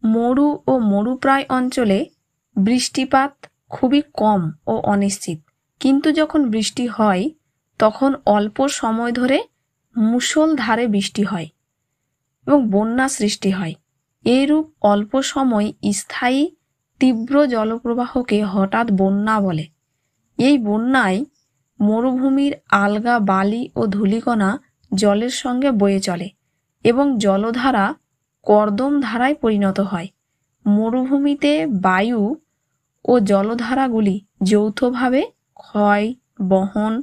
মরু ও মরুপ্রায় অঞ্চলে বৃষ্টিপাত খুবই কম ও অনিশ্চিত, কিন্তু যখন বৃষ্টি হয় তখন অল্প সময় ধরে মুষলধারে বৃষ্টি হয় এবং বন্যা সৃষ্টি হয়। এইরূপ অল্প সময় স্থায়ী তীব্র জলপ্রবাহকে হঠাৎ বন্যা বলে। এই বন্যায় মরুভূমির আলগা বালি ও ধূলিকণা জলের সঙ্গে বয়ে চলে এবং জলধারা কর্দম ধারায় পরিণত হয়। মরুভূমিতে বায়ু ও জলধারাগুলি যৌথভাবে ক্ষয়, বহন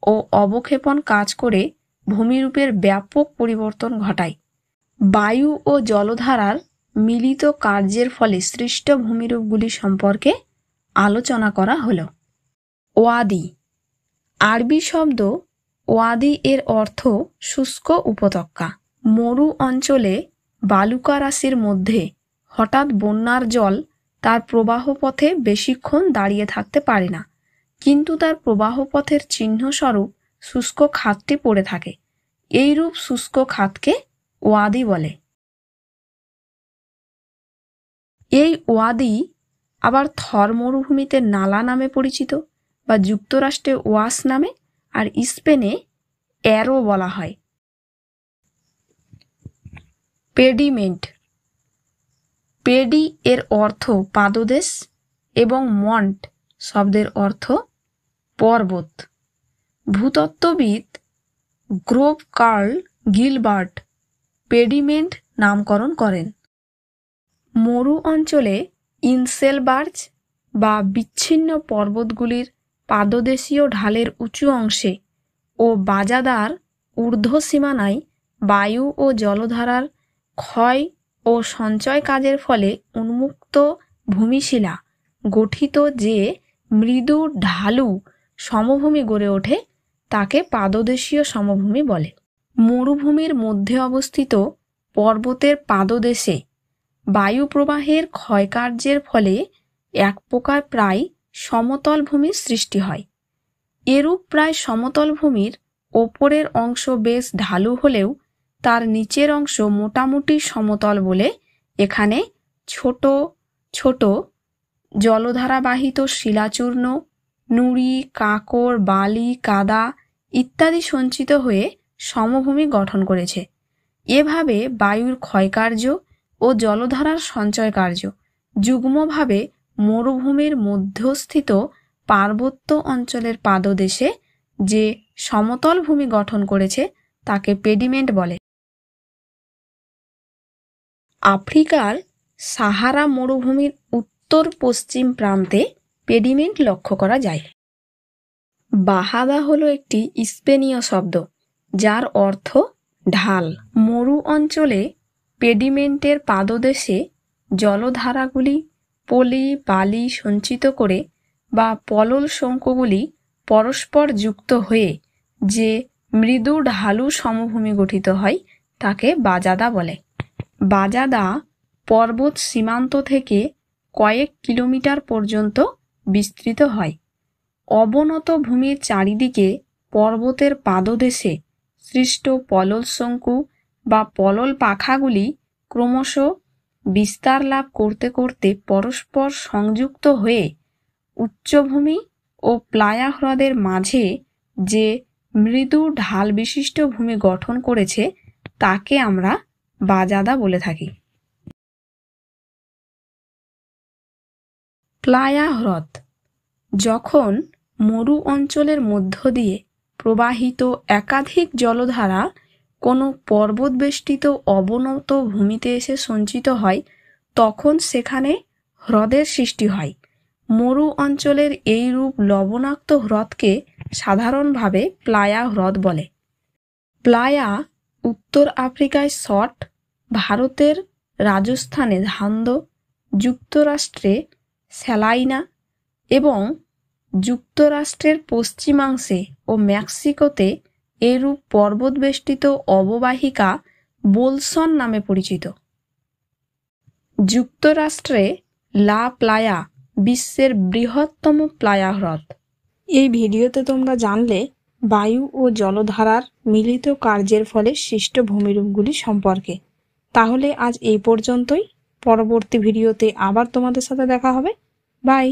ও অবক্ষেপণ কাজ করে ভূমিরূপের ব্যাপক পরিবর্তন ঘটায়। বায়ু ও জলধারার মিলিত কার্যের ফলে সৃষ্ট ভূমিরূপগুলি সম্পর্কে আলোচনা করা হলো। ওয়াদি। আরবি শব্দ ওয়াদি এর অর্থ শুষ্ক উপত্যকা। মরু অঞ্চলে বালুকা রাশির মধ্যে হঠাৎ বন্যার জল তার প্রবাহপথে বেশিক্ষণ দাঁড়িয়ে থাকতে পারে না, কিন্তু তার প্রবাহপথের চিহ্নস্বরূপ শুষ্ক খাতটি পড়ে থাকে। এইরূপ শুষ্ক খাতকে ওয়াদি বলে। এই ওয়াদি আবার থর মরুভূমিতে নালা নামে পরিচিত, বা যুক্তরাষ্ট্রে ওয়াস নামে, আর স্পেনে অ্যারো বলা হয়। পেডিমেন্ট। পেডি এর অর্থ পাদদেশ এবং মন্ট শব্দের অর্থ পর্বত। ভূতত্ত্ববিদ গ্রোভ কার্ল গিলবার্ট পেডিমেন্ট নামকরণ করেন। মরু অঞ্চলে ইনসেলবার্জ বা বিচ্ছিন্ন পর্বতগুলির পাদদেশীয় ঢালের উঁচু অংশে ও বাজাদার ঊর্ধ্ব সীমানায় বায়ু ও জলধারার ক্ষয় ও সঞ্চয় কাজের ফলে উন্মুক্ত ভূমিশিলা গঠিত যে মৃদু ঢালু সমভূমি গড়ে ওঠে তাকে পাদদেশীয় সমভূমি বলে। মরুভূমির মধ্যে অবস্থিত পর্বতের পাদদেশে বায়ু প্রবাহের ক্ষয়কার্যের ফলে এক প্রকার প্রায় সমতল ভূমির সৃষ্টি হয়। এরূপ প্রায় সমতল ভূমির ওপরের অংশ বেশ ঢালু হলেও তার নিচের অংশ মোটামুটি সমতল বলে এখানে ছোট ছোট জলধারাবাহিত শিলাচূর্ণ, নুড়ি, কাঁকর, বালি, কাদা ইত্যাদি সঞ্চিত হয়ে সমভূমি গঠন করেছে। এভাবে বায়ুর ক্ষয়কার্য ও জলধারার সঞ্চয় কার্য যুগ্মভাবে মরুভূমির মধ্যস্থিত পার্বত্য অঞ্চলের পাদদেশে যে সমতল ভূমি গঠন করেছে তাকে পেডিমেন্ট বলে। আফ্রিকার সাহারা মরুভূমির উত্তর পশ্চিম প্রান্তে পেডিমেন্ট লক্ষ্য করা যায়। বাহাদা হলো একটি স্পেনীয় শব্দ যার অর্থ ঢাল। মরু অঞ্চলে পেডিমেন্টের পাদদেশে জলধারাগুলি পলি বালি সঞ্চিত করে বা পলল শঙ্কুগুলি পরস্পর যুক্ত হয়ে যে মৃদু ঢালু সমভূমি গঠিত হয় তাকে বাজাদা বলে। বাজাদা পর্বত সীমান্ত থেকে কয়েক কিলোমিটার পর্যন্ত বিস্তৃত হয়। অবনত ভূমির চারিদিকে পর্বতের পাদদেশে সৃষ্ট পলল শঙ্কু বা পলল পাখাগুলি ক্রমশ বিস্তার লাভ করতে করতে পরস্পর সংযুক্ত হয়ে উচ্চভূমি ও প্লায়া হ্রদের মাঝে যে মৃদু ঢাল বিশিষ্ট ভূমি গঠন করেছে তাকে আমরা বাজাদা বলে থাকি। প্লায়া হ্রদ। যখন মরু অঞ্চলের মধ্য দিয়ে প্রবাহিত একাধিক জলধারা কোনো পর্বতবেষ্টিত অবনত ভূমিতে এসে সঞ্চিত হয় তখন সেখানে হ্রদের সৃষ্টি হয়। মরু অঞ্চলের এই রূপ লবণাক্ত হ্রদকে সাধারণভাবে প্লায়া হ্রদ বলে। প্লায়া উত্তর আফ্রিকায় শট, ভারতের রাজস্থানে ধান্দ, যুক্তরাষ্ট্রে স্যালাইনা এবং যুক্তরাষ্ট্রের পশ্চিমাংশে ও মেক্সিকোতে এরূপ পর্বতবেষ্টিত অববাহিকা বোলসন নামে পরিচিত। যুক্তরাষ্ট্রে লা প্লায়া বিশ্বের বৃহত্তম প্লায়া হ্রদ। এই ভিডিওতে তোমরা জানলে বায়ু ও জলধারার মিলিত কার্যের ফলে সৃষ্ট ভূমিরূপগুলি সম্পর্কে। তাহলে আজ এই পর্যন্তই। পরবর্তী ভিডিওতে আবার তোমাদের সাথে দেখা হবে। বাই।